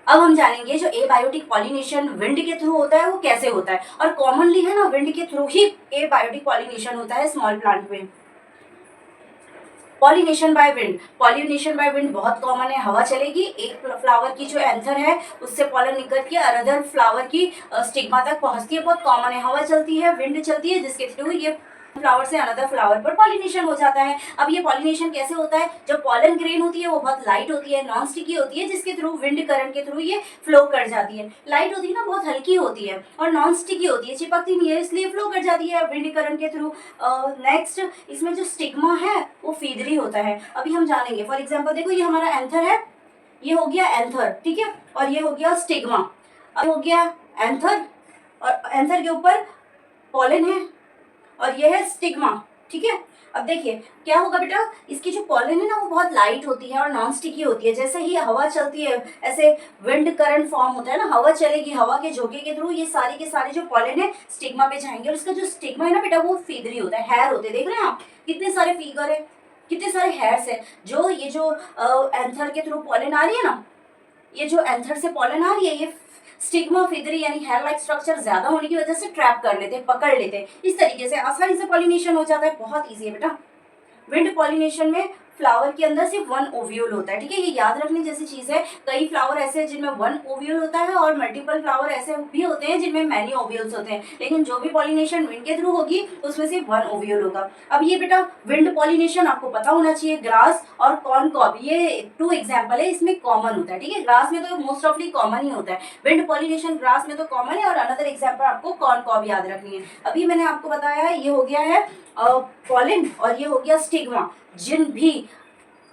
अब हम जानेंगे जो एबायोटिक पॉलिनेशन विंड के थ्रू होता है वो कैसे होता है, और कॉमनली है ना विंड के थ्रू ही एबायोटिक पॉलिनेशन होता है स्मॉल प्लांट में। Pollination by wind, pollination by wind बहुत कॉमन है। हवा चलेगी, एक फ्लावर की जो एंथर है उससे पॉलन निकल के अदर फ्लावर की स्टिग्मा तक पहुंचती है, बहुत कॉमन है। हवा चलती है, विंड चलती है, जिसके थ्रू ये फ्लावर से अनदर फ्लावर पर पॉलिनेशन हो जाता है। अब ये पॉलिनेशन कैसे होता है, जब पॉलन ग्रेन होती है वो बहुत लाइट होती है, नॉन स्टिकी होती है, जिसके थ्रू विंड करंट के थ्रू ये फ्लो कर जाती है। लाइट होती है ना, बहुत हल्की होती है और नॉन स्टिकी होती है, चिपकती नहीं है, इसलिए फ्लो कर जाती है विंड करंट के थ्रू। नेक्स्ट इसमें जो स्टिग्मा है वो फीदरी होता है। अभी हम जानेंगे, फॉर एग्जाम्पल देखो ये हमारा एंथर है, ये हो गया एंथर, ठीक है, और ये हो गया स्टिग्मा। अब हो गया एंथर, और एंथर के ऊपर पॉलन है और ये है स्टिग्मा, ठीक है। अब देखिए क्या होगा बेटा, इसकी जो पॉलन है ना वो बहुत लाइट होती है और नॉन स्टिकी होती है। जैसे ही हवा चलती है ऐसे विंड करंट फॉर्म होता है ना, हवा चलेगी, हवा के झोंके के थ्रू ये सारे के सारे जो पॉलन है स्टिग्मा पे जाएंगे, और इसका जो स्टिग्मा है ना बेटा वो फीदरी होता है, हेयर होते हैं। देख रहे हैं आप कितने सारे फिगर है, कितने सारे हेयर्स है। जो ये जो एंथर के थ्रू पॉलन आ रही है ना, ये जो एंथर से पॉलन आ रही है, ये स्टिग्मा फिदरी यानी हेयर लाइक स्ट्रक्चर ज्यादा होने की वजह से ट्रैप कर लेते हैं, पकड़ लेते हैं। इस तरीके से आसानी से पॉलिनेशन हो जाता है, बहुत इजी है बेटा। विंड पॉलिनेशन में फ्लावर के अंदर सिर्फ वन ओव्यूल होता है, ठीक है, ये याद रखने जैसी चीज है। कई फ्लावर ऐसे हैं जिनमें वन ओव्यूल होता है और मल्टीपल फ्लावर ऐसे भी होते हैं जिनमें मैनी ओव्यूल्स होते हैं, लेकिन जो भी पॉलिनेशन विंड के थ्रू होगी उसमें सिर्फ वन ओव्यूल होगा। अब ये बेटा विंड पॉलिनेशन आपको पता होना चाहिए, ग्रास और कॉर्न कॉब, ये टू एग्जाम्पल है, इसमें कॉमन होता है, ठीक है। ग्रास में तो मोस्ट ऑफली कॉमन ही होता है, विंड पॉलिनेशन ग्रास में तो कॉमन है, और अनदर एग्जाम्पल आपको कॉर्न कॉब याद रखनी है। अभी मैंने आपको बताया है, ये हो गया है पॉलन और ये हो गया स्टिग्मा। जिन भी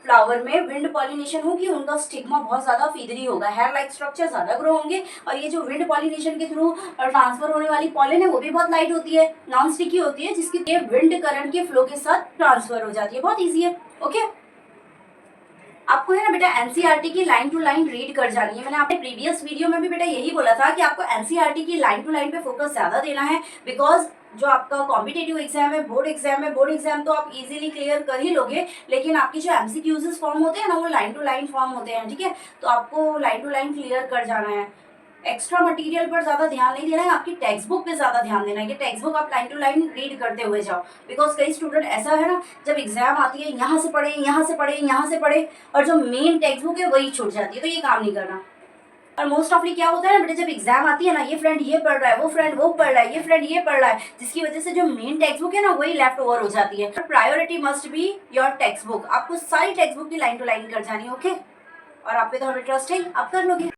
फ्लावर में विंड पॉलिनेशन होगी उनका स्टिग्मा बहुत ज्यादा फीदरी होगा, हेयर लाइक स्ट्रक्चर ज्यादा ग्रो होंगे, और ये जो विंड पॉलिनेशन के थ्रू ट्रांसफर होने वाली पॉलन है वो भी बहुत लाइट होती है, नॉन स्टिकी होती है, जिसकी विंड करंट के फ्लो के साथ ट्रांसफर हो जाती है। बहुत ईजी है, ओके। आपको है ना बेटा एनसीईआरटी की लाइन टू लाइन रीड कर जानी है। मैंने आपने प्रीवियस वीडियो में भी बेटा यही बोला था कि आपको एनसीईआरटी की लाइन टू लाइन पे फोकस ज्यादा देना है, बिकॉज जो आपका कॉम्पिटेटिव एग्जाम है, बोर्ड एग्जाम है, बोर्ड एग्जाम तो आप इजीली क्लियर कर ही लोगे, लेकिन आपकी जो एमसीक्यूज फॉर्म होते हैं ना वो लाइन टू लाइन फॉर्म होते हैं, ठीक है। तो आपको लाइन टू लाइन क्लियर कर जाना है। एक्स्ट्रा मटेरियल पर ज्यादा ध्यान नहीं देना है, आपकी टेक्स्ट बुक पे ज्यादा ध्यान देना है कि टेक्स्ट बुक आप लाइन टू लाइन रीड करते हुए जाओ। बिकॉज कई स्टूडेंट ऐसा है ना, जब एग्जाम आती है यहाँ से पढ़े, यहाँ से पढ़े, यहाँ से पढ़े, और जो मेन टेक्स्ट बुक है वही छूट जाती है, तो ये काम नहीं करना। और मोस्ट ऑफली क्या होता है ना बेटा, जब एग्जाम आती है ना, ये फ्रेंड ये पढ़ रहा है, वो फ्रेंड वो पढ़ रहा है, ये फ्रेंड ये पढ़ रहा है, जिसकी वजह से जो मेन टेक्स्ट बुक है ना वही लेफ्ट ओवर हो जाती है। Priority must be your text book, आपको सारी टेक्स्ट बुक की लाइन टू लाइन कर जानी है, ओके। और आप पे तो हमें ट्रस्ट है, आप कर लोगे।